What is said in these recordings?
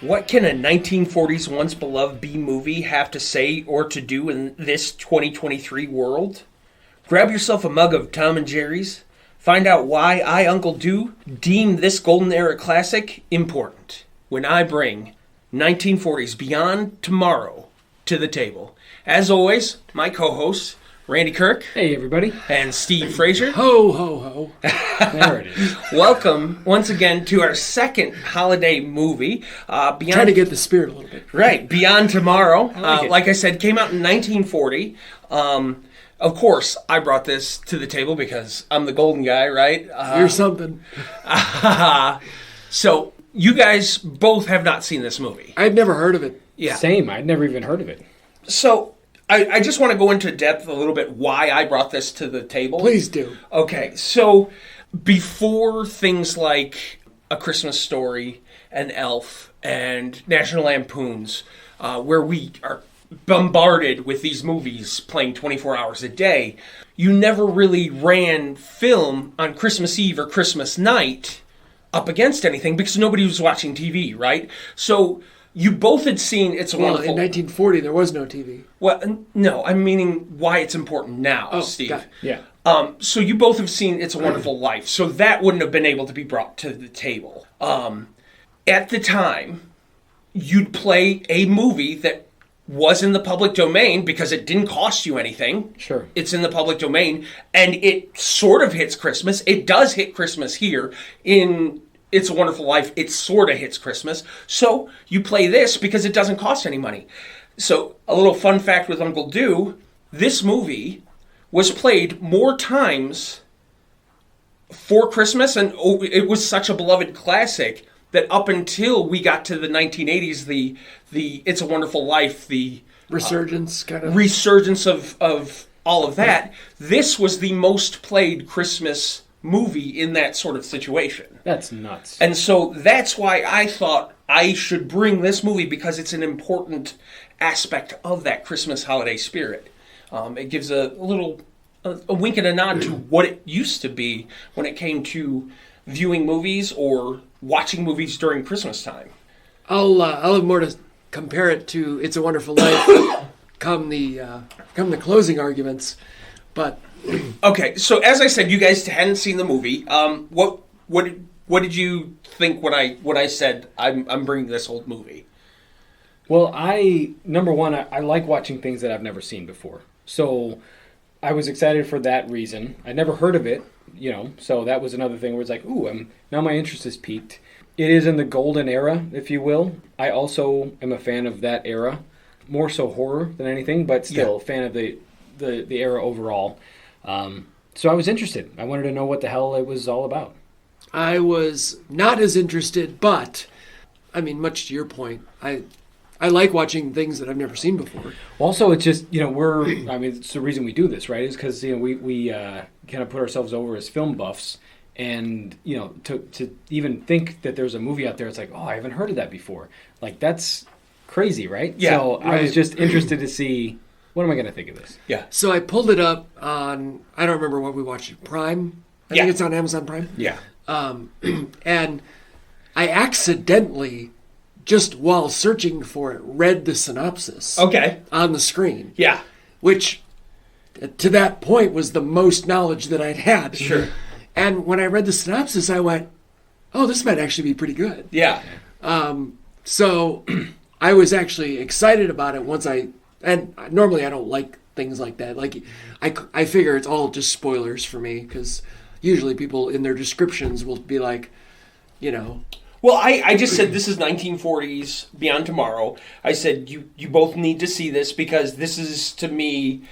What can a 1940s once-beloved B-movie have to say or to do in this 2023 world? Grab yourself a mug of Tom and Jerry's. Find out why I, Uncle Do, deem this golden era classic important when I bring 1940s Beyond Tomorrow to the table. As always, my co-hosts, Randy Kirk. Hey, everybody. And Steve Frazier. Ho, ho, ho. There it is. Welcome once again to our second holiday movie. Beyond... Trying to get the spirit a little bit. Right, Beyond Tomorrow. Like I said, came out in 1940. Of course, I brought this to the table because I'm the golden guy, right? You're something. So, you guys both have not seen this movie. I'd never heard of it. Yeah. Same. I'd never even heard of it. So, I just want to go into depth a little bit why I brought this to the table. Please do. Okay, so before things like A Christmas Story and Elf and National Lampoons, where we are bombarded with these movies playing 24 hours a day, you never really ran film on Christmas Eve or Christmas night up against anything because nobody was watching TV, right? So you both had seen It's a Wonderful... in 1940, there was no TV. Well, no, I'm meaning why it's important now, Steve. Got it. Yeah. So you both have seen It's a Wonderful Life, so that wouldn't have been able to be brought to the table. At the time, you'd play a movie that was in the public domain because it didn't cost you anything. Sure. It's in the public domain, and it sort of hits Christmas. It does hit Christmas here in It's a Wonderful Life. It sort of hits Christmas. So you play this because it doesn't cost any money. So a little fun fact with Uncle Do, this movie was played more times for Christmas, and it was such a beloved classic that up until we got to the 1980s, the It's a Wonderful Life, the Resurgence, resurgence of all of that, this was the most played Christmas movie in that sort of situation. That's nuts. And so that's why I thought I should bring this movie, because it's an important aspect of that Christmas holiday spirit. It gives a little a wink and a nod to what it used to be when it came to viewing movies or watching movies during Christmas time. I'll have more to compare it to It's a Wonderful Life come the closing arguments, but okay. So as I said, you guys hadn't seen the movie. What did you think when I said I'm bringing this old movie? Well, number one, I like watching things that I've never seen before. So I was excited for that reason. I never heard of it, so that was another thing where it's like, ooh, now my interest is piqued. It is in the golden era, if you will. I also am a fan of that era, more so horror than anything, but still a fan of the era overall. So I was interested. I wanted to know what the hell it was all about. I was not as interested, but, I mean, much to your point, I like watching things that I've never seen before. Also, it's just, it's the reason we do this, right? Is because, we kind of put ourselves over as film buffs. And, to even think that there's a movie out there, it's like, oh, I haven't heard of that before. Like, that's crazy, right? Yeah. So I was just interested to see, what am I going to think of this? Yeah. So I pulled it up on, I don't remember what we watched, Prime? I think it's on Amazon Prime. Yeah. And I accidentally, just while searching for it, read the synopsis on the screen. Yeah. Which, to that point, was the most knowledge that I'd had. Sure. And when I read the synopsis, I went, oh, this might actually be pretty good. Yeah. So I was actually excited about it and normally I don't like things like that. Like, I figure it's all just spoilers for me, because usually people in their descriptions will be like, Well, I just said this is 1940s Beyond Tomorrow. I said you both need to see this because this is, to me,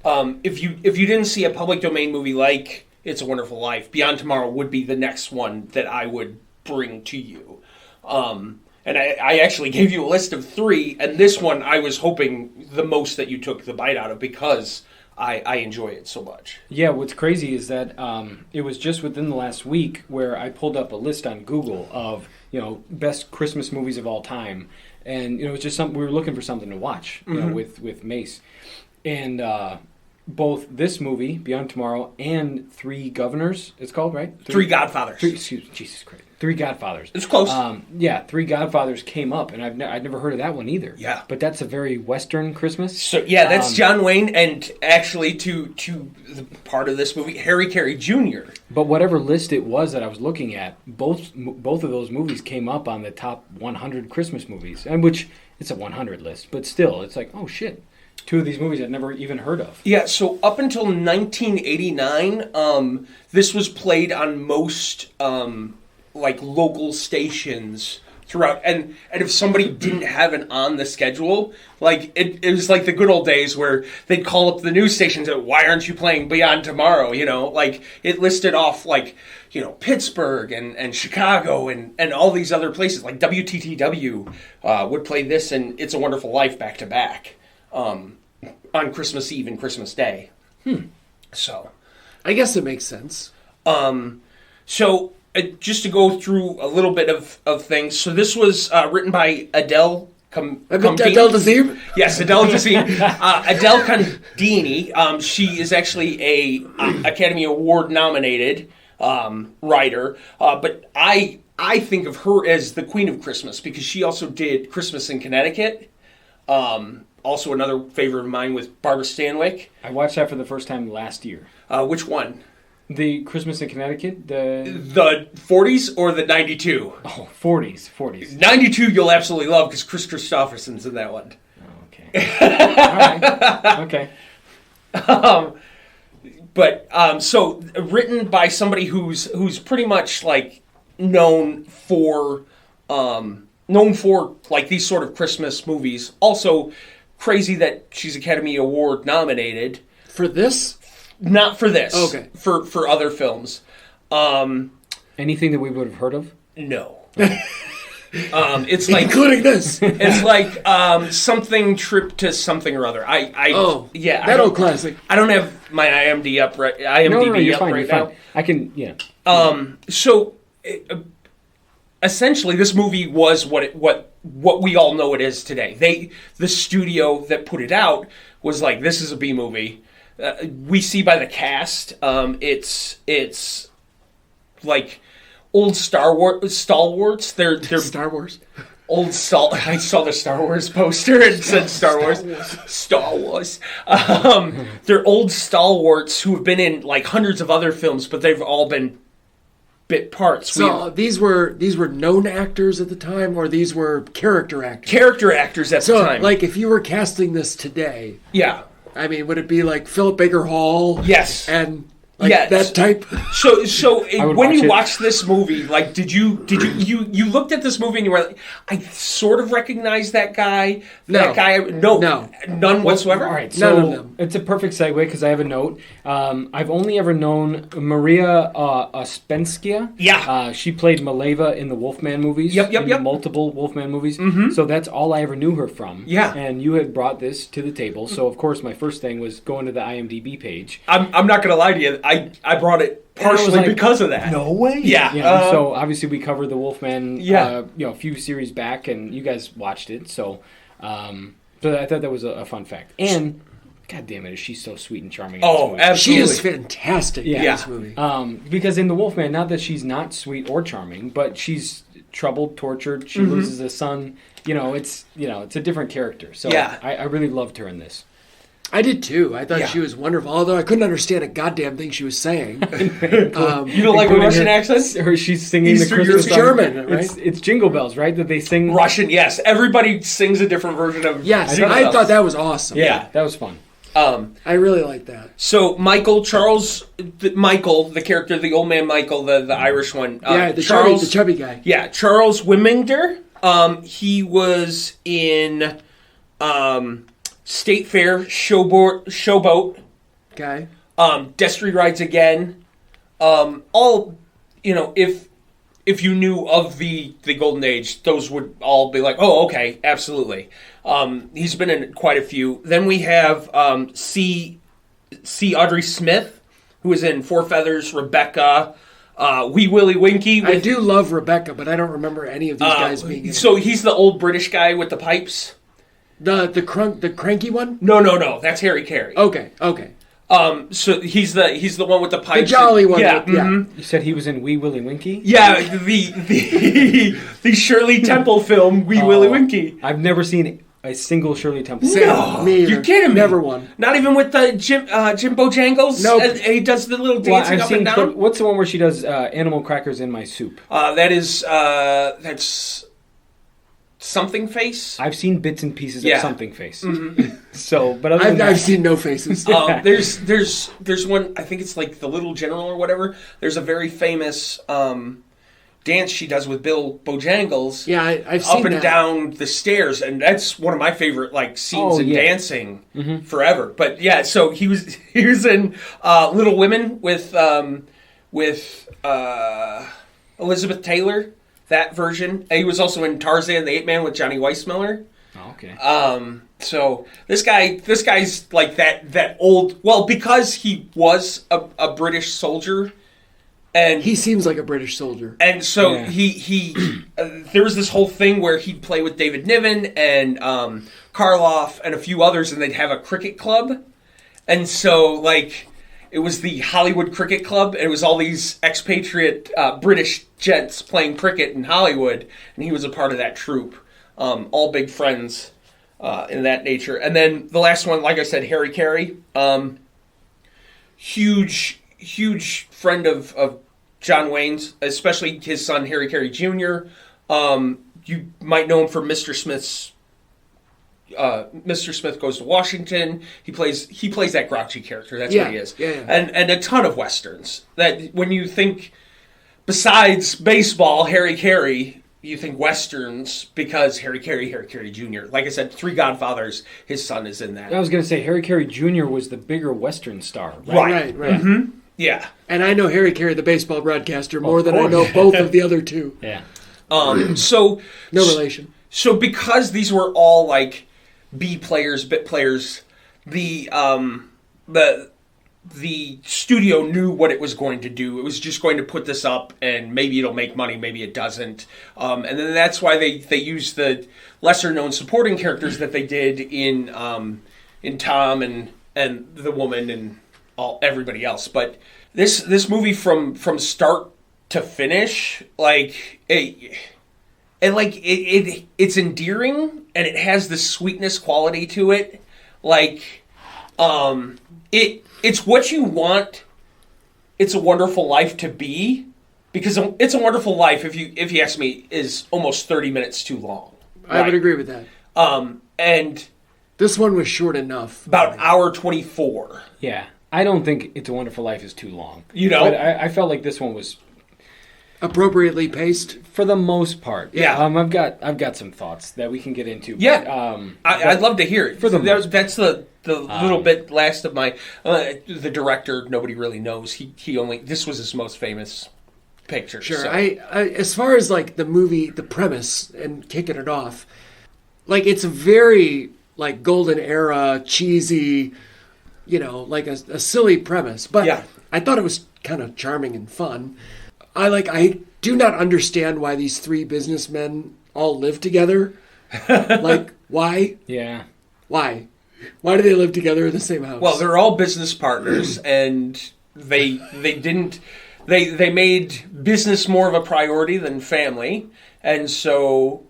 if you didn't see a public domain movie like It's a Wonderful Life, Beyond Tomorrow would be the next one that I would bring to you. And I actually gave you a list of 3, and this one I was hoping the most that you took the bite out of because I enjoy it so much. Yeah, what's crazy is that it was just within the last week where I pulled up a list on Google of, best Christmas movies of all time. And, it was just something, we were looking for something to watch, with Mace. And both this movie, Beyond Tomorrow, and Three Governors, it's called, right? Three Godfathers. Jesus Christ. Three Godfathers. It's close. Three Godfathers came up, and I'd never heard of that one either. Yeah. But that's a very Western Christmas. So, yeah, that's John Wayne, and actually to the part of this movie, Harry Carey Jr. But whatever list it was that I was looking at, both of those movies came up on the top 100 Christmas movies, and which it's a 100 list, but still, it's like, oh shit, two of these movies I'd never even heard of. Yeah, so up until 1989, this was played on most local stations throughout, and if somebody didn't have it on the schedule, like it was like the good old days where they'd call up the news stations and, why aren't you playing Beyond Tomorrow? Like it listed off Pittsburgh and Chicago and all these other places, like WTTW would play this and It's a Wonderful Life back to back on Christmas Eve and Christmas Day. So I guess it makes sense. Just to go through a little bit of things. So this was written by Adele Adele Dazeem? Yes, Adele Dazeem. Adele Condini. She is actually a Academy Award nominated writer. But I think of her as the Queen of Christmas because she also did Christmas in Connecticut. Also another favorite of mine with Barbara Stanwyck. I watched that for the first time last year. Which one? The Christmas in Connecticut? The 40s or the 92? Oh, 40s. 92 you'll absolutely love because Chris Christopherson's in that one. Oh, okay. All right. Okay. So written by somebody who's pretty much like known for like these sort of Christmas movies. Also crazy that she's Academy Award nominated. For this? Not for this. Okay. For other films. Anything that we would have heard of? No. It's like including this. It's like something trip to something or other. Yeah. That old classic. I don't have my IMDb up right. You're up fine, right you're now. fine. I can. Yeah. Essentially, this movie was what we all know it is today. The studio that put it out was like, this is a B movie. We see by the cast, it's like old stalwarts. They're Star Wars. I saw the Star Wars poster and said Star Wars. Star Wars. They're old stalwarts who have been in like hundreds of other films, but they've all been bit parts. So these were known actors at the time, or these were character actors? Character actors at the time. So, like, if you were casting this today, yeah. I mean, would it be like Philip Baker Hall? Yes. And that type? So when you watch watched this movie, like, did you looked at this movie and you were like, I sort of recognize that guy? No. That guy? No. None whatsoever? All right, None of so them. it's a perfect segue because I have a note. I've only ever known Maria Ospenskia. Yeah. She played Maleva in the Wolfman movies. Yep. Multiple Wolfman movies. Mm-hmm. So that's all I ever knew her from. Yeah. And you had brought this to the table. So, of course, my first thing was going to the IMDb page. I'm not going to lie to you. I brought it partially like, because of that. No way. Yeah. So obviously we covered the Wolfman. Yeah. A few series back, and you guys watched it. So, so I thought that was a fun fact. And God damn it, is she so sweet and charming? In this movie. Absolutely. She is fantastic in this movie. Because in the Wolfman, not that she's not sweet or charming, but she's troubled, tortured. She loses a son. It's a different character. So Yeah. I really loved her in this. I did too. I thought Yeah. she was wonderful, although I couldn't understand a goddamn thing she was saying. You don't like a Including Russian her- accent? She's singing Eastern the Christmas Europe. song. German, right? It's Jingle Bells, right? That they sing. Russian, yes. Everybody sings a different version of Yes, Jingle I Bells. thought that was awesome. Yeah, that was fun. I really like that. So Michael, the character, the old man Michael, the Irish one. The chubby guy. Yeah, Charles Wiminger. He was in State Fair, Showboat, Okay. Destry Rides Again. All, if you knew of the Golden Age, those would all be like, oh, okay, absolutely. He's been in quite a few. Then we have C. Audrey Smith, who is in Four Feathers, Rebecca, Wee Willie Winky. I do love Rebecca, but I don't remember any of these guys being in So it. he's the old British guy with the pipes. The cranky one? No, that's Harry Carey. Okay. So he's the one with the pipes. The jolly one. Yeah. You said he was in Wee Willie Winky? Yeah, the Shirley Temple film, Wee Willie Winky. I've never seen a single Shirley Temple. Same. No, Me either. you're kidding me. Never one. Not even with the Jimbo Jangles? Nope. And he does the little Well, dancing I've up seen and down? what's the one where she does animal crackers in my soup? That's Something Face? I've seen bits and pieces Yeah. of Something Face. So, but other than that, I've seen no faces. There's one, I think it's like The Little General or whatever. There's a very famous dance she does with Bill Bojangles. Yeah, I've seen up and that. down the stairs, and that's one of my favorite scenes in dancing forever. But yeah, so he was in Little Women with Elizabeth Taylor, that version. And he was also in Tarzan the Ape Man with Johnny Weissmuller. Oh, okay. So this guy's like that old. Well, because he was a British soldier, and He seems like a British soldier. and so Yeah. he there was this whole thing where he'd play with David Niven and Karloff and a few others, and they'd have a cricket club, and so it was the Hollywood Cricket Club, and it was all these expatriate British gents playing cricket in Hollywood, and he was a part of that troupe. All big friends in that nature. And then the last one, like I said, Harry Carey. Huge friend of John Wayne's, especially his son, Harry Carey Jr. You might know him for Mr. Smith's Mr. Smith Goes to Washington. He plays that grouchy character. That's what he is. Yeah. And a ton of westerns. That when you think besides baseball, Harry Carey, you think westerns because Harry Carey Jr. Like I said, Three Godfathers. His son is in that. I was going to say Harry Carey Jr. was the bigger Western star, Right. Right. Yeah. And I know Harry Carey, the baseball broadcaster, more than I course. know both of the other two. Yeah. So No relation. So because these were all B players, bit players, the studio knew what it was going to do. It was just going to put this up, and maybe it'll make money, maybe it doesn't. And then that's why they used the lesser known supporting characters that they did in Tom and the woman and everybody else. But this movie from start to finish, it's endearing, and it has this sweetness quality to it. It's what you want It's a Wonderful Life to be, because It's a Wonderful Life, if you ask me, is almost 30 minutes too long. I would agree with that. And This one was short enough. about hour 24. Yeah. I don't think It's a Wonderful Life is too long. But I felt like this one was, Appropriately paced. for the most part. Yeah. I've got some thoughts that we can get into. Yeah. I'd love to hear it. For the That's the little bit last of my... the director, nobody really knows. He only... This was his most famous picture. Sure. So. I as far as the movie, the premise, and kicking it off, it's a very golden era, cheesy, a silly premise. But Yeah. I thought it was kind of charming and fun. I do not understand why these three businessmen all live together. Why? Yeah. Why? Why do they live together in the same house? Well, they're all business partners, and they made business more of a priority than family, and so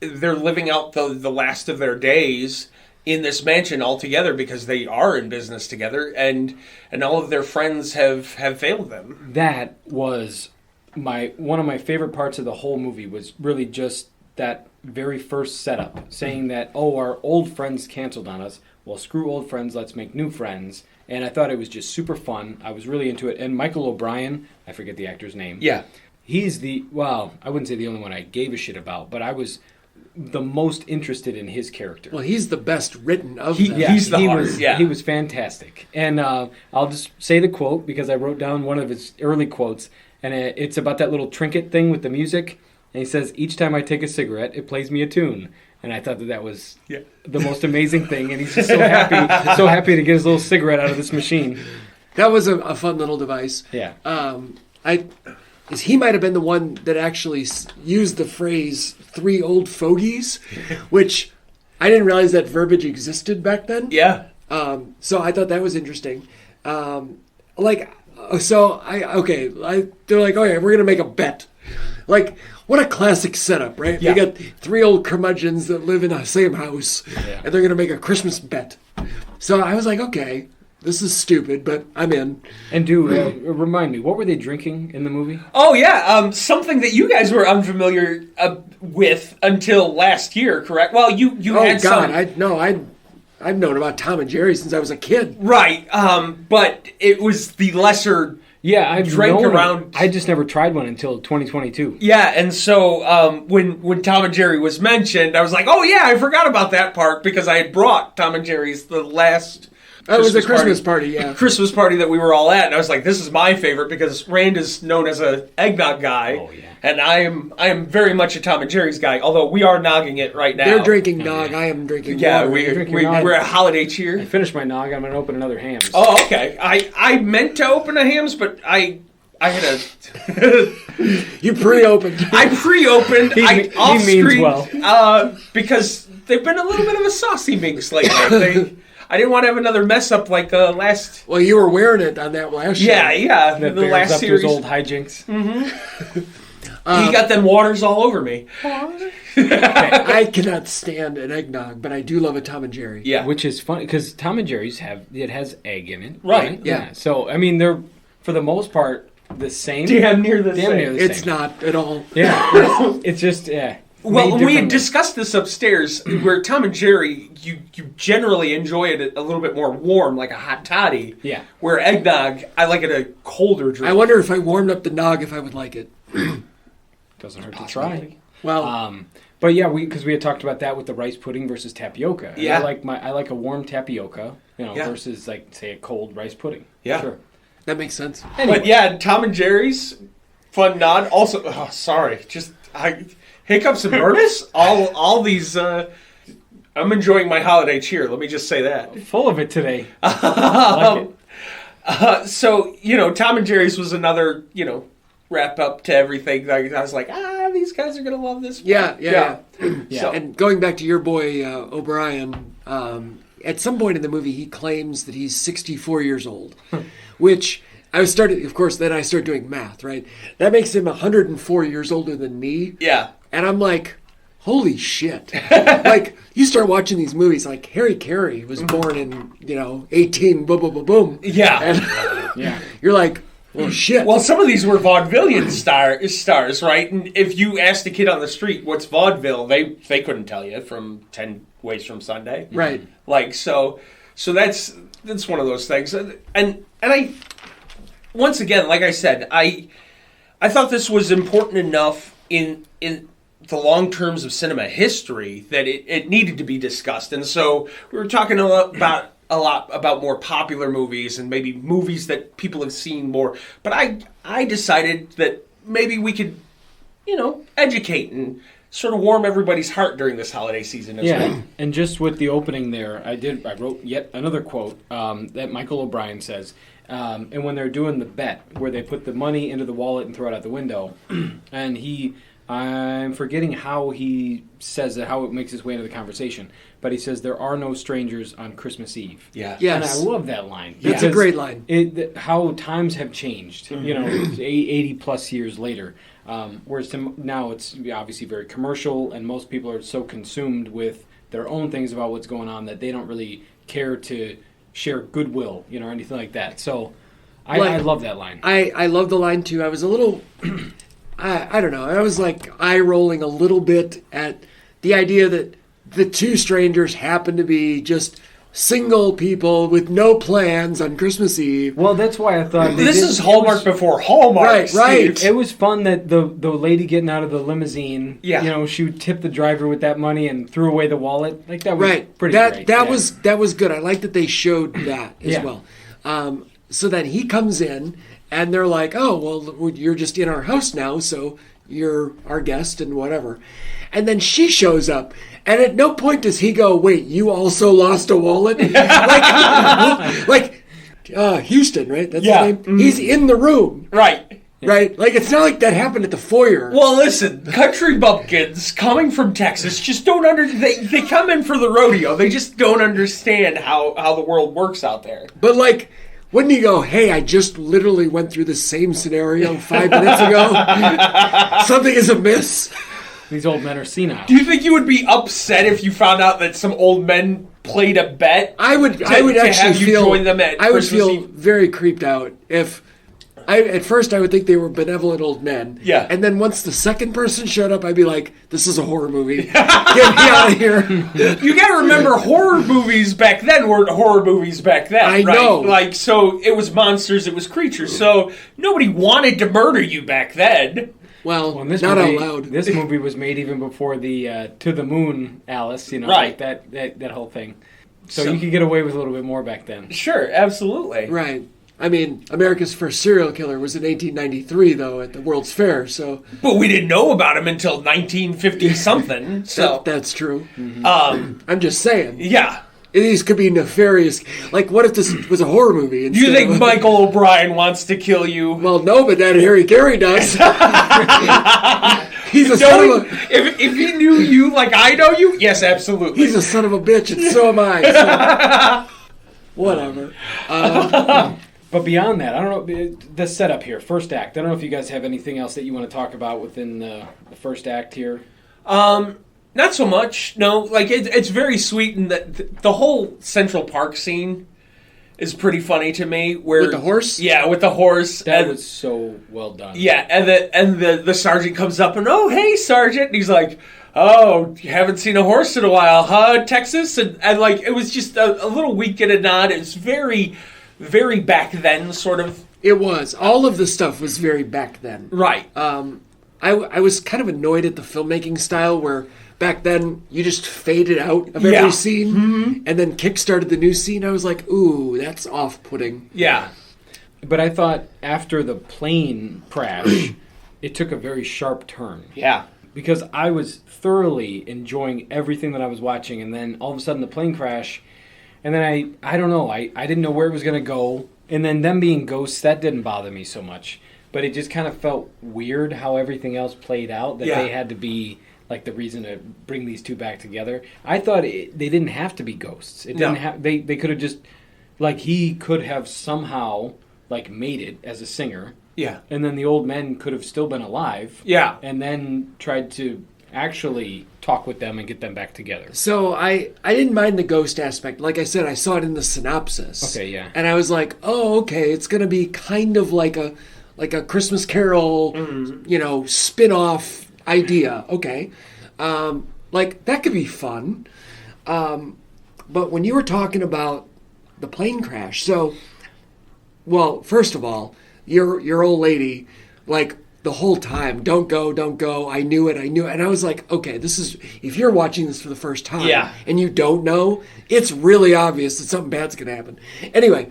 they're living out the last of their days in this mansion all together because they are in business together, and all of their friends have failed them. That was one of my favorite parts of the whole movie, was really just that very first setup, saying that, our old friends canceled on us. Well, screw old friends, let's make new friends. And I thought it was just super fun. I was really into it. And Michael O'Brien, I forget the actor's name. Yeah. He's I wouldn't say the only one I gave a shit about, but I was the most interested in his character. Well, he's the best written of them. Yeah, He's the he heart, was, yeah. He was fantastic. And I'll just say the quote, because I wrote down one of his early quotes, and it's about that little trinket thing with the music. And he says, "Each time I take a cigarette, it plays me a tune." And I thought that was the most amazing thing. And he's just so happy to get his little cigarette out of this machine. That was a fun little device. Yeah. He might have been the one that actually used the phrase "three old fogies," which I didn't realize that verbiage existed back then. Yeah. So I thought that was interesting. They're like, okay, we're gonna make a bet. Like, what a classic setup, right? Yeah. You got three old curmudgeons that live in the same house, Yeah. and they're gonna make a Christmas bet. So I was like, okay, this is stupid, but I'm in. And remind me, what were they drinking in the movie? Oh yeah, something that you guys were unfamiliar with until last year, correct? Well, you had some. I've known about Tom and Jerry since I was a kid. Right, but it was the lesser. Yeah, I've drank known around. I just never tried one until 2022. Yeah, and so when Tom and Jerry was mentioned, I was like, oh yeah, I forgot about that part because I had brought Tom and Jerry's the last. It was a Christmas party, yeah. Christmas party that we were all at, and I was like, this is my favorite because Rand is known as a eggnog guy. Oh, yeah. And I am very much a Tom and Jerry's guy, although we are nogging it right now. They're drinking nog, I am drinking Yeah, water. we're at holiday I cheer. finished my nog. I'm going to open another Hams. Oh, okay. I meant to open a Hams, but I had a... You pre-opened. I pre-opened. Off he means screen, well. because they've been a little bit of a saucy minx lately. I didn't want to have another mess up like the last... Well, you were wearing it on that last show. Yeah, That the bears last up to series. his old hijinks. He got them waters all over me. I cannot stand an eggnog, but I do love a Tom and Jerry. Yeah. Which is funny because Tom and Jerry's has egg in it. Right, yeah. So, I mean, they're, for the most part, the same. Damn near the same. It's not at all. Yeah. It's just, yeah. Well, made we had differently. discussed this upstairs, where Tom and Jerry, you generally enjoy it a little bit more warm, like a hot toddy. Yeah. Where eggnog, I like it a colder drink. I wonder if I warmed up the nog if I would like it. Doesn't hurt to try. Well, But yeah, because we had talked about that with the rice pudding versus tapioca. And Yeah. I like a warm tapioca, Yeah. versus like say a cold rice pudding. Yeah. Sure. that makes sense. But yeah, Tom and Jerry's, fun nod. Also, sorry, hiccups and burps. all these. I'm enjoying my holiday cheer. Let me just say that. Full of it today. I like it. So Tom and Jerry's was another wrap up to everything. I was like, these guys are gonna love this. Yeah. Yeah. So, And going back to your boy O'Brien, at some point in the movie, he claims that he's 64 years old, which I started doing math. Right, that makes him 104 years older than me. yeah. And I'm like, holy shit! Like, you start watching these movies, like Harry Carey was born in 18 boom boom boom boom. Yeah. And Yeah. you're like, well, shit. Well, some of these were vaudevillian stars, right? And if you asked a kid on the street what's vaudeville, they couldn't tell you from 10 Ways from Sunday. Right. Like so that's one of those things. And I once again, like I said, I thought this was important enough in the long terms of cinema history that it needed to be discussed. And so we were talking a lot about more popular movies and maybe movies that people have seen more. But I decided that maybe we could, educate and sort of warm everybody's heart during this holiday season as well. And just with the opening there, I wrote yet another quote that Michael O'Brien says. And when they're doing the bet, where they put the money into the wallet and throw it out the window, and I'm forgetting how he says that, how it makes its way into the conversation, but he says there are no strangers on Christmas Eve. Yeah. Yes. And I love that line. That's a great line. How times have changed, 80 plus years later. Whereas now it's obviously very commercial, and most people are so consumed with their own things about what's going on that they don't really care to share goodwill, or anything like that. So I love that line. I love the line too. I was a little, I don't know. I was like eye rolling a little bit at the idea that the two strangers happen to be just single people with no plans on Christmas Eve. Well, that's why I thought This is Hallmark before Hallmark. Right, right. Steve. It was fun that the lady getting out of the limousine, Yeah. she would tip the driver with that money and threw away the wallet. Like that was Right. pretty that great. that Yeah. was good. I like that they showed that as Yeah. well. So then he comes in and they're like, "Oh, well, you're just in our house now, so you're our guest and whatever." And then she shows up, and at no point does he go, "Wait, you also lost a wallet?" like Houston, right? That's Yeah. his name. He's in the room. Right. right? Like, it's not like that happened at the foyer. Well, listen, country bumpkins coming from Texas just don't they come in for the rodeo. They just don't understand how the world works out there. But, like, wouldn't he go, hey, I just literally went through the same scenario 5 minutes ago? Something is amiss. These old men are senile. Do you think you would be upset if you found out that some old men played a bet? I would actually feel very creeped out if at first I would think they were benevolent old men. Yeah. And then once the second person showed up, I'd be like, this is a horror movie. Get me out of here. You got to remember, horror movies back then weren't horror movies back then. I right? know. Like, so it was monsters, it was creatures. So nobody wanted to murder you back then. Well, this not movie, out loud. This movie was made even before the To the Moon, Alice, right. like that whole thing. So you could get away with a little bit more back then. Sure, absolutely. Right. I mean, America's first serial killer was in 1893, though, at the World's Fair, so... But we didn't know about him until 1950-something, so... That's true. Mm-hmm. I'm just saying. Yeah. These could be nefarious. Like, what if this was a horror movie? Do you think Michael O'Brien wants to kill you? Well, no, but that Harry Carey does. He's a son of a... If he knew you like I know you, yes, absolutely. He's a son of a bitch, and so am I. So. Whatever. But beyond that, I don't know, the setup here, first act. I don't know if you guys have anything else that you want to talk about within the first act here. Not so much. No, like it's very sweet, and the whole Central Park scene is pretty funny to me. Where with the horse? Yeah, with the horse. That was so well done. Yeah, and the sergeant comes up and, oh, hey, sergeant, and he's like, oh, you haven't seen a horse in a while, huh, Texas? And like, it was just a little wink and a nod. It's very, very back then, sort of. It was. All of the stuff was very back then. Right. I was kind of annoyed at the filmmaking style where back then you just faded out of every scene and then kick-started the new scene. I was like, ooh, that's off-putting. Yeah. But I thought after the plane crash, it took a very sharp turn. Yeah. Because I was thoroughly enjoying everything that I was watching, and then all of a sudden the plane crash, and then I don't know, I didn't know where it was going to go, and then them being ghosts, that didn't bother me so much. But it just kind of felt weird how everything else played out, that they had to be like the reason to bring these two back together. I thought they didn't have to be ghosts. It didn't have. They could have just, like, he could have somehow like made it as a singer. Yeah. And then the old men could have still been alive. Yeah. And then tried to actually talk with them and get them back together. So I didn't mind the ghost aspect. Like I said, I saw it in the synopsis. Okay, yeah. And I was like, oh, okay, it's going to be kind of like a Christmas Carol, spin-off idea. Okay. Like, that could be fun. But when you were talking about the plane crash, well, first of all, your old lady, like, the whole time, don't go, I knew it. And I was like, okay, this is, if you're watching this for the first time and you don't know, it's really obvious that something bad's going to happen. Anyway,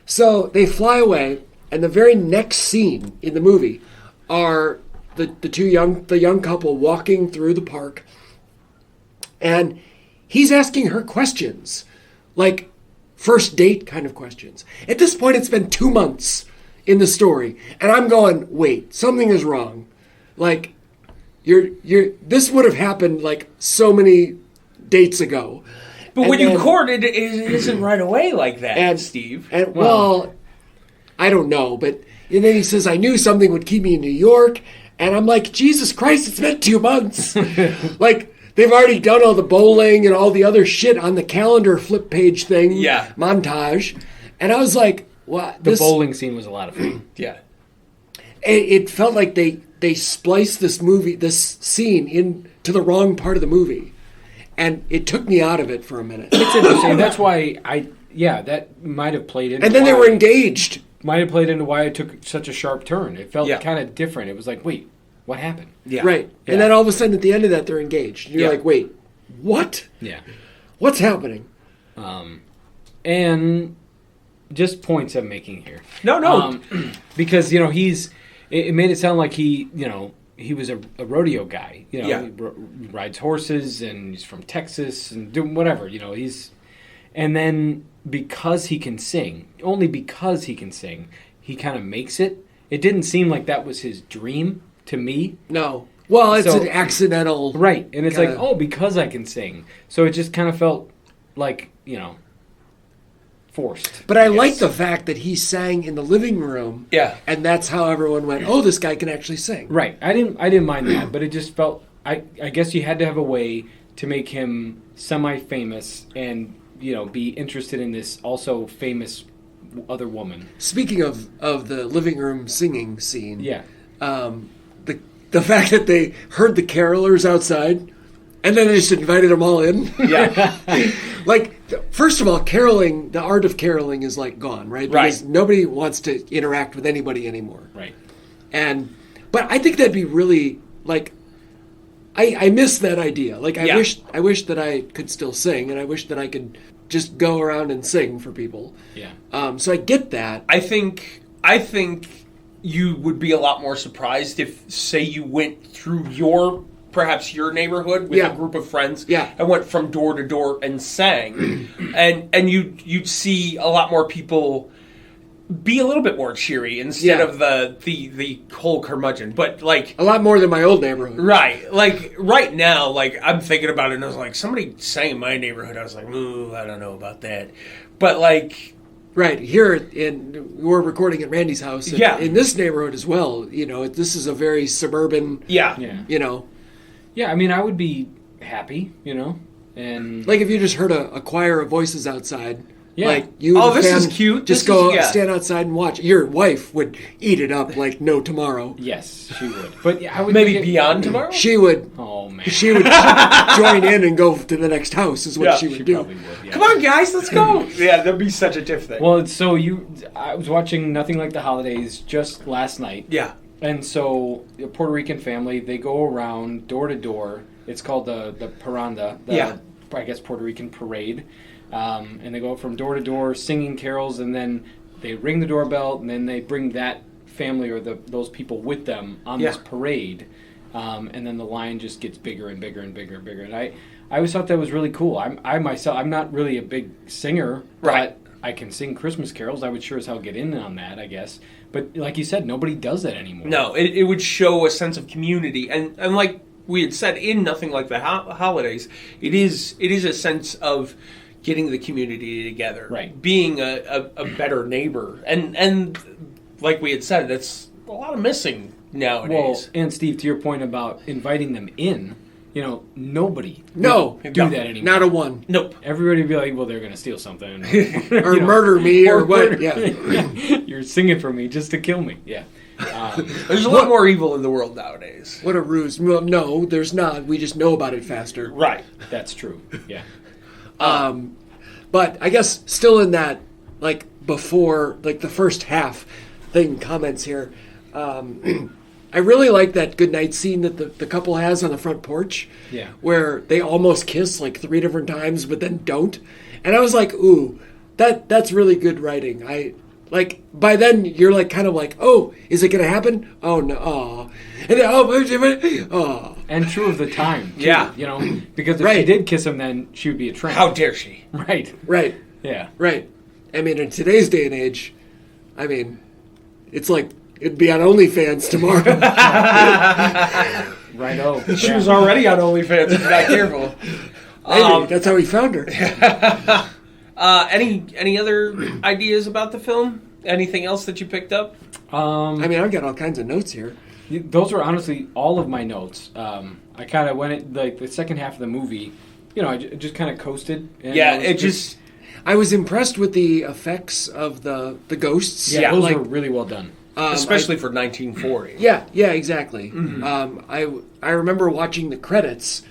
so they fly away, and the very next scene in the movie are the young couple walking through the park, and he's asking her questions, like first date kind of questions. At this point, it's been 2 months in the story, and I'm going, wait, something is wrong. Like, this would have happened like so many dates ago. But when you court it isn't right away like that, Steve. And well, I don't know, but and then he says, I knew something would keep me in New York, and I'm like, Jesus Christ, it's been 2 months. Like, they've already done all the bowling and all the other shit on the calendar flip page thing, montage, and I was like, what? The bowling scene was a lot of fun. Yeah. It felt like they spliced this scene into the wrong part of the movie, and it took me out of it for a minute. It's interesting. That's why that might have played into. And then they were engaged. Might have played into why it took such a sharp turn. It felt kind of different. It was like, wait, what happened? Yeah. Right. Yeah. And then all of a sudden at the end of that, they're engaged. And you're like, wait, what? Yeah. What's happening? And just points I'm making here. No. Because, it made it sound like he was a rodeo guy. He rides horses and he's from Texas and doing whatever. And then because he can sing, only because he can sing, he kind of makes it. it didn't seem like that was his dream to me. No. Well, it's So- an accidental. Right. And it's Kinda- like, oh, because I can sing. So it just kind of felt like, forced. But I guess. like the fact that he sang in the living room. Yeah. And that's how everyone went, oh, this guy can actually sing. Right. I didn't mind that, but it just felt I guess you had to have a way to make him semi-famous and, be interested in this also famous other woman. Speaking of the living room singing scene, Yeah. the fact that they heard the carolers outside and then they just invited them all in. Yeah. Like, first of all, caroling, the art of caroling is like gone, right? Because nobody wants to interact with anybody anymore. Right. But I think that'd be really, like, I miss that idea. Like, I wish that I could still sing, and I wish that I could just go around and sing for people. Yeah. So I get that. I think you would be a lot more surprised if, say, you went through perhaps your neighborhood with a group of friends and went from door to door and sang. and you'd see a lot more people be a little bit more cheery instead of the whole curmudgeon. But, like... A lot more than my old neighborhood. Right. Like, right now, like, I'm thinking about it, and I was like, somebody sang in my neighborhood. I was like, ooh, I don't know about that. But, like... Right. Here, we're recording at Randy's house. And in this neighborhood as well, this is a very suburban... Yeah. Yeah, I mean, I would be happy, and... Like, if you just heard a choir of voices outside... Yeah. Like, you and this fan is cute. Just stand outside and watch. Your wife would eat it up like no tomorrow. Yes, she would. But I would Maybe beyond tomorrow? She would. Oh, man. She would join in and go to the next house is what she would do. Probably would, yeah. Come on, guys, let's go. Yeah, that'd be such a tiff thing. Well, I was watching Nothing Like the Holidays just last night. Yeah. And so a Puerto Rican family, they go around door to door. It's called the parranda, I guess Puerto Rican parade. And they go from door to door singing carols, and then they ring the doorbell, and then they bring that family or those people with them on this parade. And then the line just gets bigger and bigger and bigger and bigger. And I always thought that was really cool. I'm not really a big singer, Right. but I can sing Christmas carols. I would sure as hell get in on that, I guess. But like you said, nobody does that anymore. No, it would show a sense of community. And like we had said, in Nothing Like the Holidays, it is a sense of getting the community together. Right. Being a better neighbor. And like we had said, that's a lot of missing nowadays. Well, and Steve, to your point about inviting them in, nobody would do that anymore. Not a one. Nope. Everybody would be like, well, they're going to steal something. Or murder me or what. Yeah. You're singing for me just to kill me. Yeah. There's a lot more evil in the world nowadays. What a ruse. Well, no, there's not. We just know about it faster. Right. That's true. Yeah. But I guess still in that, like, before, like, the first half thing comments here, I really like that goodnight scene that the couple has on the front porch. Yeah. Where they almost kiss, like, 3 different times, but then don't. And I was like, ooh, that's really good writing. Like, by then, you're, like, kind of like, oh, is it going to happen? Oh, no. Aw. And then, oh. And true of the time, too, Yeah. because if she did kiss him, then she would be a tramp. How dare she? Right. Right. Yeah. Right. I mean, in today's day and age, I mean, it's like, it'd be on OnlyFans tomorrow. Righto. She was already on OnlyFans if you're not careful. Maybe. That's how he found her. Any other ideas about the film? Anything else that you picked up? I mean, I've got all kinds of notes here. Those were honestly all of my notes. I kind of went like the second half of the movie. I just kind of coasted. And I was impressed with the effects of the ghosts. Yeah, those were really well done. Especially for 1940. Yeah, exactly. Mm-hmm. I remember watching the credits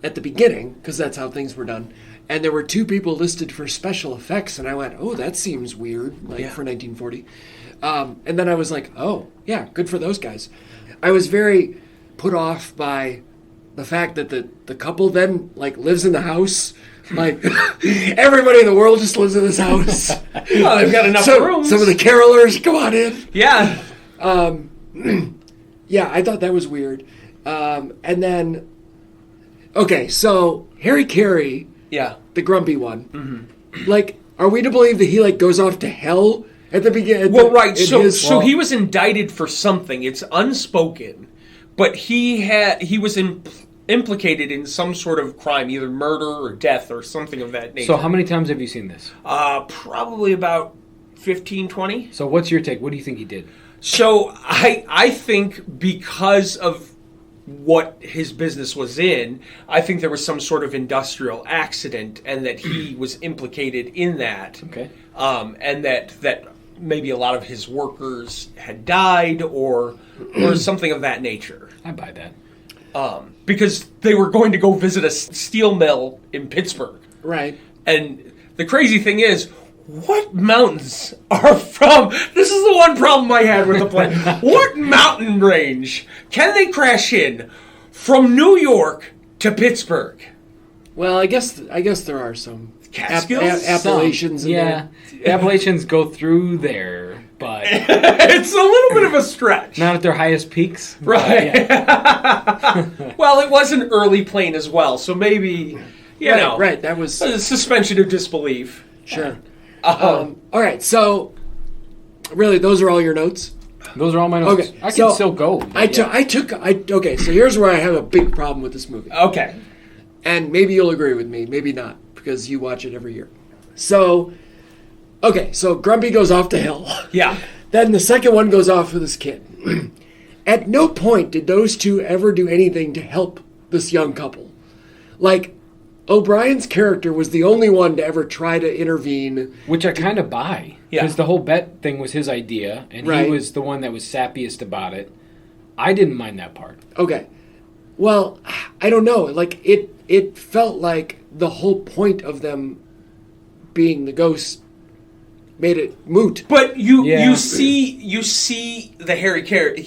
at the beginning, because that's how things were done, and there were 2 people listed for special effects, and I went, oh, that seems weird, for 1940. And then I was like, oh, yeah, good for those guys. I was very put off by the fact that the couple then, like, lives in the house. Like, everybody in the world just lives in this house. Oh, they've got enough rooms. Some of the carolers, come on in. Yeah. Yeah, I thought that was weird. And then, okay, so Harry Carey, the grumpy one, like, are we to believe that he, like, goes off to hell At the beginning. Well, right. So he was indicted for something. It's unspoken, but he was implicated in some sort of crime, either murder or death or something of that nature. So how many times have you seen this? Probably about 15, 20. So what's your take? What do you think he did? So I think because of what his business was in, I think there was some sort of industrial accident and that he was implicated in that. Okay. And that maybe a lot of his workers had died or something of that nature. I buy that. Because they were going to go visit a steel mill in Pittsburgh. Right. And the crazy thing is, what mountains are from... This is the one problem I had with the plane. What mountain range can they crash in from New York to Pittsburgh? Well, I guess there are some Catskills? Appalachians. Yeah. Appalachians go through there, but... It's a little bit of a stretch. Not at their highest peaks. Right. Yeah. Well, it was an early plane as well, so maybe, you know. Right, that was... A suspension of disbelief. Sure. All right, so really, those are all your notes? Those are all my notes. Okay, I can still go. Okay, so here's where I have a big problem with this movie. Okay. And maybe you'll agree with me, maybe not, because you watch it every year. So Grumpy goes off to hell. Yeah. Then the second one goes off with his kid. At no point did those two ever do anything to help this young couple. Like, O'Brien's character was the only one to ever try to intervene. Which I kind of buy. Yeah. Because the whole bet thing was his idea, and Right. he was the one that was sappiest about it. I didn't mind that part. Okay. Well, I don't know. Like, it felt like the whole point of them being the ghosts made it moot. But you Yeah. see the Harry Carey,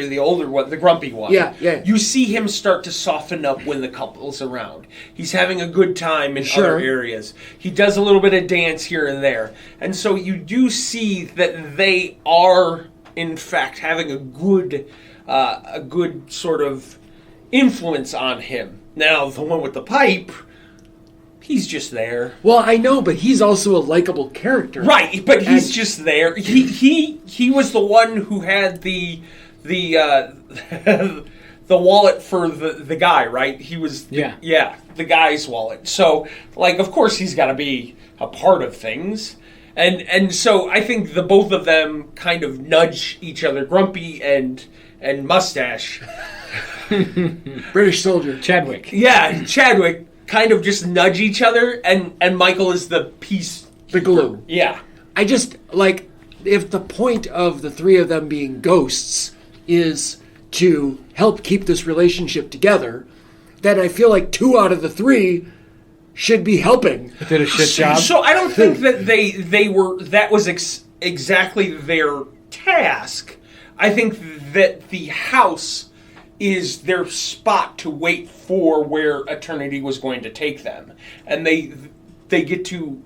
the older one, the grumpy one. Yeah. You see him start to soften up when the couple's around. He's having a good time in Sure. other areas. He does a little bit of dance here and there. And so you do see that they are, in fact, having a good sort of influence on him. Now, the one with the pipe, he's just there. Well, I know, but he's also a likable character. Right, but he's just there. He was the one who had the wallet for the guy, right? He was the guy's wallet. So, like, of course he's got to be a part of things. And so I think the both of them kind of nudge each other, Grumpy and Mustache. British soldier. Chadwick. Yeah, Chadwick kind of just nudge each other, and Michael is the piece. The glue. Yeah. I just, like, if the point of the three of them being ghosts is to help keep this relationship together, then I feel like 2 out of the 3 should be helping. Did a shit job. So I don't think that they were, that was exactly their task. I think that the house is their spot to wait for where eternity was going to take them. And they get to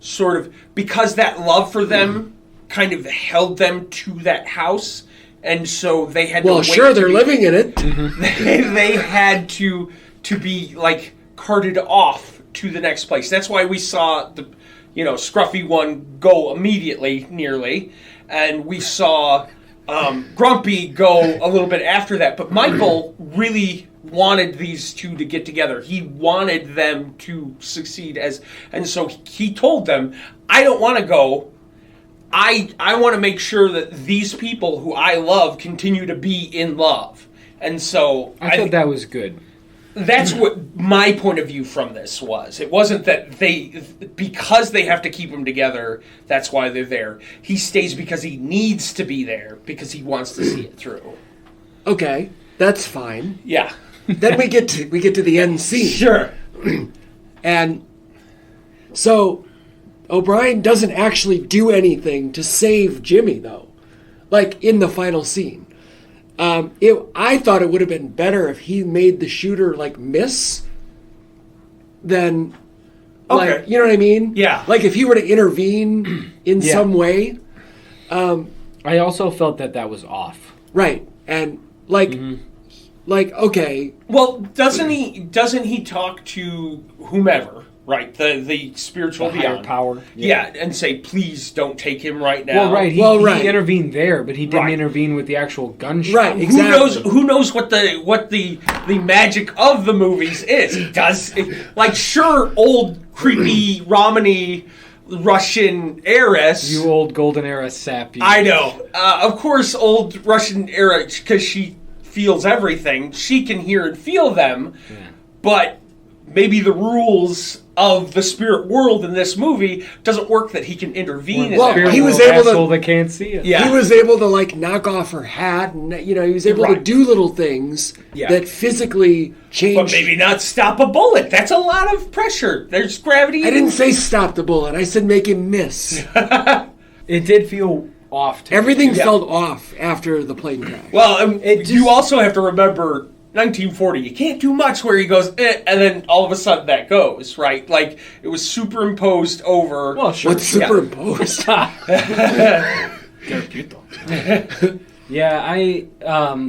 sort of, because that love for them kind of held them to that house, and so they had to wait. Well, sure, they're living in it. They had to be, like, carted off to the next place. That's why we saw the, scruffy one go immediately, nearly, and we saw Grumpy go a little bit after that. But Michael really wanted these two to get together. He wanted them to succeed and so he told them, I don't want to go. I want to make sure that these people who I love continue to be in love. And so I thought that was good. That's what my point of view from this was. It wasn't that because they have to keep them together, that's why they're there. He stays because he needs to be there, because he wants to see it through. Okay, that's fine. Yeah. Then we get to the end scene. Sure. And so O'Brien doesn't actually do anything to save Jimmy, though. Like, in the final scene. I thought it would have been better if he made the shooter, like, miss than, like, Okay. you know what I mean? Yeah. Like, if he were to intervene in some way. I also felt that was off. Right. And, like, okay. Well, doesn't he talk to whomever, right? The spiritual The higher beyond power. Yeah. And say, please don't take him right now. Well, right. He intervened there, but he didn't Right. intervene with the actual gunshot. Right, exactly. Who knows what the magic of the movies is? Sure, old creepy Romany Russian heiress. You old golden era sap. You. I know. Of course, old Russian era, because she feels everything. She can hear and feel them, but maybe the rules of the spirit world in this movie doesn't work that he can intervene. Well, in that. he was able to- asshole that can't see it. Yeah. He was able to knock off her hat, and he was able to Right. do little things Yeah. that physically changed. But maybe not stop a bullet. That's a lot of pressure. There's gravity. I didn't say stop the bullet. I said make him miss. It did feel off. To me. Everything felt off after the plane crash. Well, you also have to remember 1940. You can't do much where he goes, and then all of a sudden that goes, right? Like, it was superimposed over. Well, sure. What's superimposed? Yeah,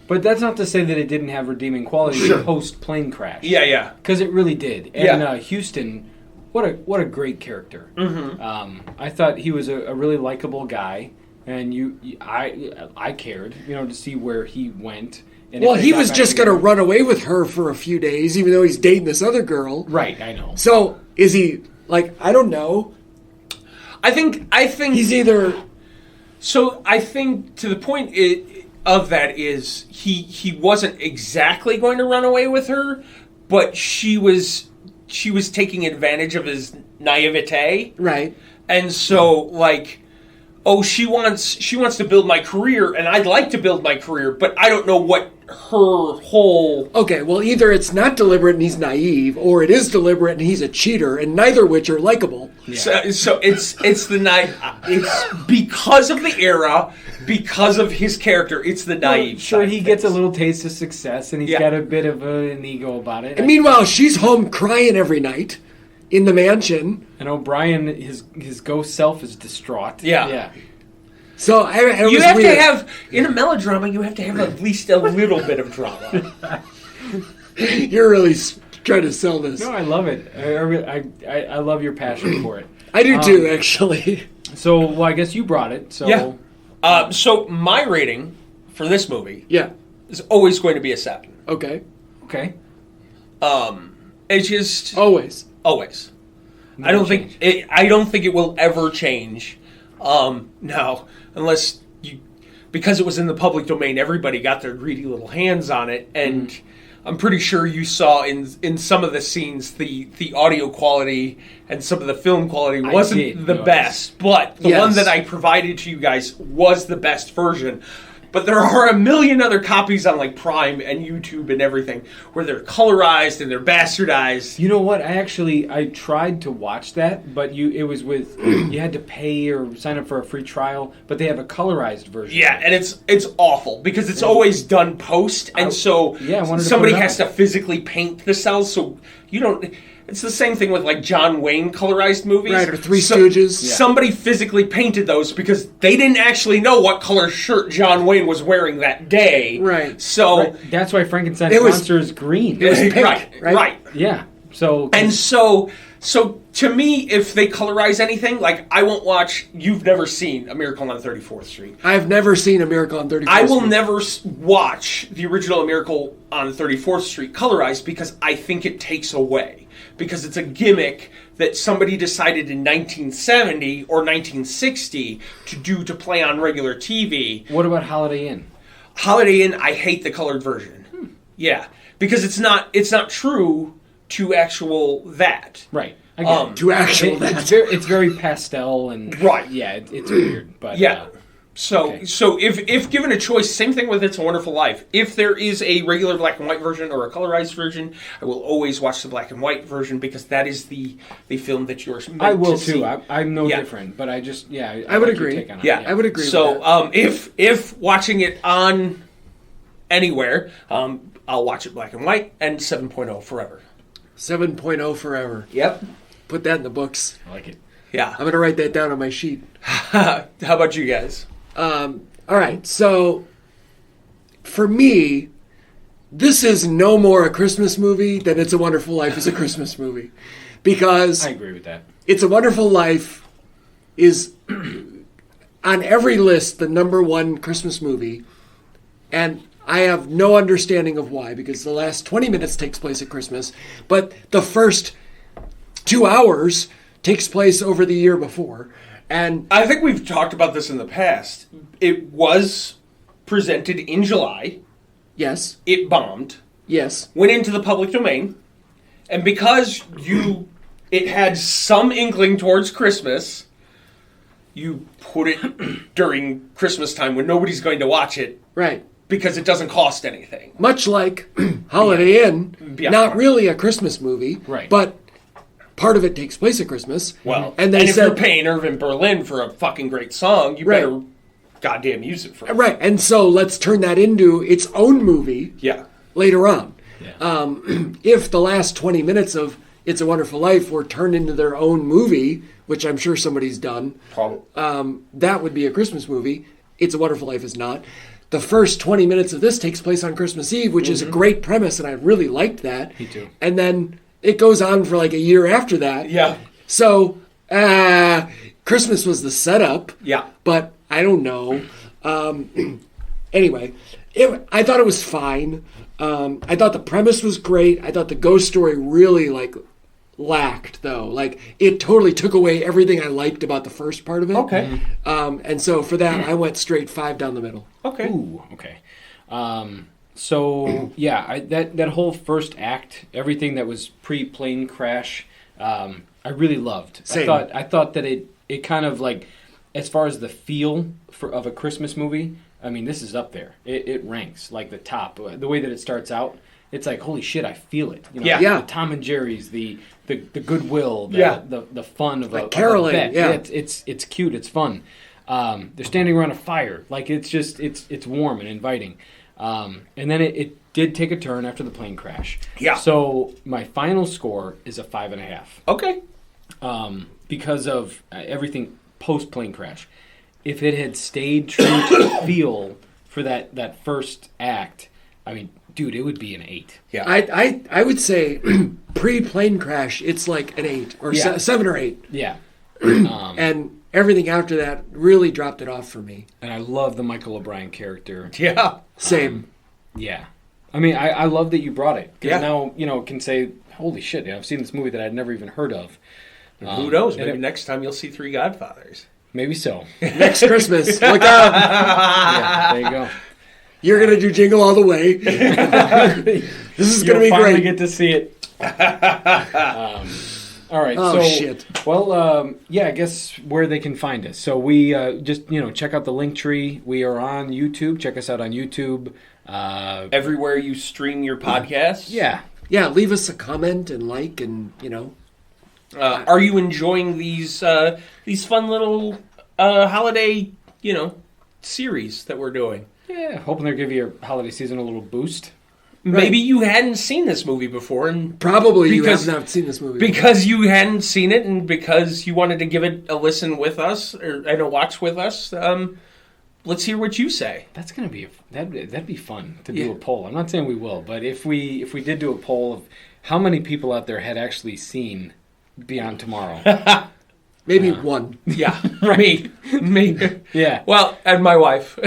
but that's not to say that it didn't have redeeming qualities post plane crash. Yeah. Because it really did. Yeah. And Houston, what a great character. Mm-hmm. I thought he was a really likable guy, and I cared, to see where he went. And Well, if they he got was back just going to together. run away with her for a few days, even though he's dating this other girl. Right, I know. So is he I don't know. I think He's either so. I think to the point of that is he wasn't exactly going to run away with her, but she was taking advantage of his naivete, right. and so she wants to build my career, and I'd like to build my career, but I don't know what her whole. Okay, well, either it's not deliberate and he's naive, or it is deliberate and he's a cheater, and neither of which are likable. Yeah. So it's the night. It's because of the era, because of his character. It's the naive. Sure, side he of gets a things. little taste of success, and he's got a bit of an ego about it. And meanwhile, she's home crying every night in the mansion. And O'Brien, his ghost self is distraught. Yeah. So it You was have weird. to have in a melodrama. You have to have at least a little bit of drama. You're really trying to sell this. No, I love it. I love your passion for it. I do too, actually. So, well, I guess you brought it. So, Yeah. So my rating for this movie Yeah. is always going to be a 7. Okay. okay. It's just Always. always. No I don't change. think it will ever change. No, unless because it was in the public domain, everybody got their greedy little hands on it, and I'm pretty sure you saw in some of the scenes the audio quality and some of the film quality wasn't the best, but the one that I provided to you guys was the best version. But there are a million other copies on Prime and YouTube and everything where they're colorized and they're bastardized. You know what? I tried to watch that, but it was with you had to pay or sign up for a free trial. But they have a colorized version. Yeah, and it's awful because it's always done post, and so I wanted to somebody put it has up. to physically paint the cells. So you don't. It's the same thing with John Wayne colorized movies, Right, or Three Stooges. Somebody physically painted those because they didn't actually know what color shirt John Wayne was wearing that day. Right. So That's why Frankenstein's It was- monster is green. it was pink, right? Yeah. So And so to me, if they colorize anything, I won't watch. You've never seen A Miracle on 34th Street. I've never seen A Miracle on 34th I will Street. never watch the original A Miracle on 34th Street colorized because I think it takes away. Because it's a gimmick that somebody decided in 1970 or 1960 to play on regular TV. what about Holiday Inn? Holiday Inn, I hate the colored version. Yeah, because it's not true to actual that. Right. I get it. To actual that. It's very pastel and Right. Yeah, it's weird, but Yeah. So okay. so if given a choice, same thing with It's a Wonderful Life. If there is a regular black and white version or a colorized version, I will always watch the black and white version because that is the film that you're meant I will to see. too. I'm no Yeah. different, but I just I would like your agree. take on it. Yeah, I would agree So with that. if watching it on anywhere, I'll watch it black and white and 7.0 forever. 7.0 forever. Yep. Put that in the books. I like it. Yeah. I'm going to write that down on my sheet. How about you guys? All right, so for me, this is no more a Christmas movie than It's a Wonderful Life is a Christmas movie. because I agree with that. It's a Wonderful Life is on every list the number one Christmas movie, and I have no understanding of why, because the last 20 minutes takes place at Christmas, but the first 2 hours takes place over the year before. And I think we've talked about this in the past. It was presented in July. yes, It bombed. yes, Went into the public domain. And because it had some inkling towards Christmas, you put it during Christmas time when nobody's going to watch it right. because it doesn't cost anything. Much like Holiday Inn, Yeah. not really a Christmas movie, Right. but part of it takes place at Christmas. Well, and they if said, you're paying Irving Berlin for a fucking great song, you Right. better goddamn use it for it. right, and so let's turn that into its own movie Yeah. later on. Yeah. If the last 20 minutes of It's a Wonderful Life were turned into their own movie, which I'm sure somebody's done, Probably. that would be a Christmas movie. It's a Wonderful Life is not. The first 20 minutes of this takes place on Christmas Eve, which is a great premise, and I really liked that. Me too. And then it goes on for like a year after that. Yeah. So, Christmas was the setup. Yeah. But I don't know. Anyway, I thought it was fine. I thought the premise was great. I thought the ghost story really lacked, though. Like, it totally took away everything I liked about the first part of it. Okay. And so for that, I went straight 5 down the middle. Okay. Ooh, okay. So yeah, that whole first act, everything that was pre-plane crash, I really loved. Same. I thought that it kind of like, as far as the feel of a Christmas movie, I mean, this is up there. It ranks like the top. The way that it starts out, it's like, holy shit, I feel it. You know, Yeah. The Tom and Jerry's, the goodwill, Yeah. the fun of Like a caroling, bet. yeah. It's cute. It's fun. They're standing around a fire. Like, it's just it's warm and inviting. And then it did take a turn after the plane crash. Yeah. So my final score is a 5.5. Okay. Because of everything post plane crash. If it had stayed true to the feel for that first act, I mean, dude, it would be an 8. Yeah. I would say pre-plane crash, it's like an 8 or Yeah. 7 or 8. Yeah. And everything after that really dropped it off for me. And I love the Michael O'Brien character. Yeah. Same. Yeah. I mean, I love that you brought it. Because Yeah. now, can say, holy shit, I've seen this movie that I'd never even heard of. Who knows? and Maybe it- next time you'll see 3 Godfathers. Maybe so. Next Christmas, look out. Yeah, there you go. You're going to do Jingle All the Way. This is going to You'll be finally great. get to see it. All right. Oh, so, shit. Well, yeah, I guess where they can find us. So we just, check out the link tree. We are on YouTube. Check us out on YouTube. Everywhere you stream your podcasts. Yeah. Yeah, leave us a comment and and, Are you enjoying these fun little holiday, series that we're doing? Yeah. Hoping they'll give your holiday season a little boost. Maybe you hadn't seen this movie before, and probably you Because- have not seen this movie. because you hadn't seen it, and because you wanted to give it a listen with us and a watch with us, let's hear what you say. That's gonna be that'd be fun to Yeah. do a poll. I'm not saying we will, but if we did do a poll of how many people out there had actually seen Beyond Tomorrow. Maybe one. Yeah, me. Yeah. Well, and my wife,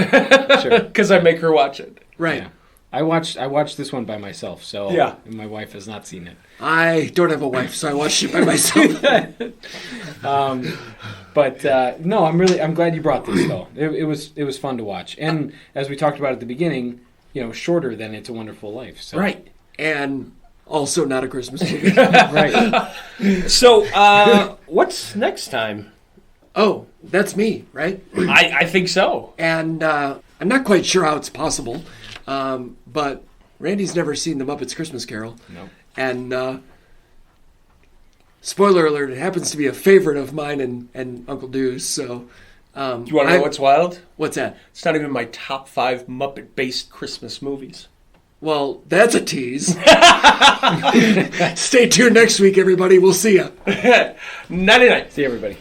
Sure. because I make her watch it. Right. Yeah. I watched this one by myself, so Yeah. and my wife has not seen it. I don't have a wife, so I watched it by myself. But no, I'm glad you brought this though. It was fun to watch, and as we talked about at the beginning, shorter than It's a Wonderful Life. So. Right. And also not a Christmas movie. Right. So, what's next time? Oh, that's me, right? I think so. And I'm not quite sure how it's possible, but Randy's never seen The Muppets Christmas Carol. No. And spoiler alert, it happens to be a favorite of mine and Uncle Dew's. So, Do you want to know what's wild? what's that? It's not even my top 5 Muppet-based Christmas movies. Well, that's a tease. Stay tuned next week, everybody. We'll see ya. Nighty-night. See everybody.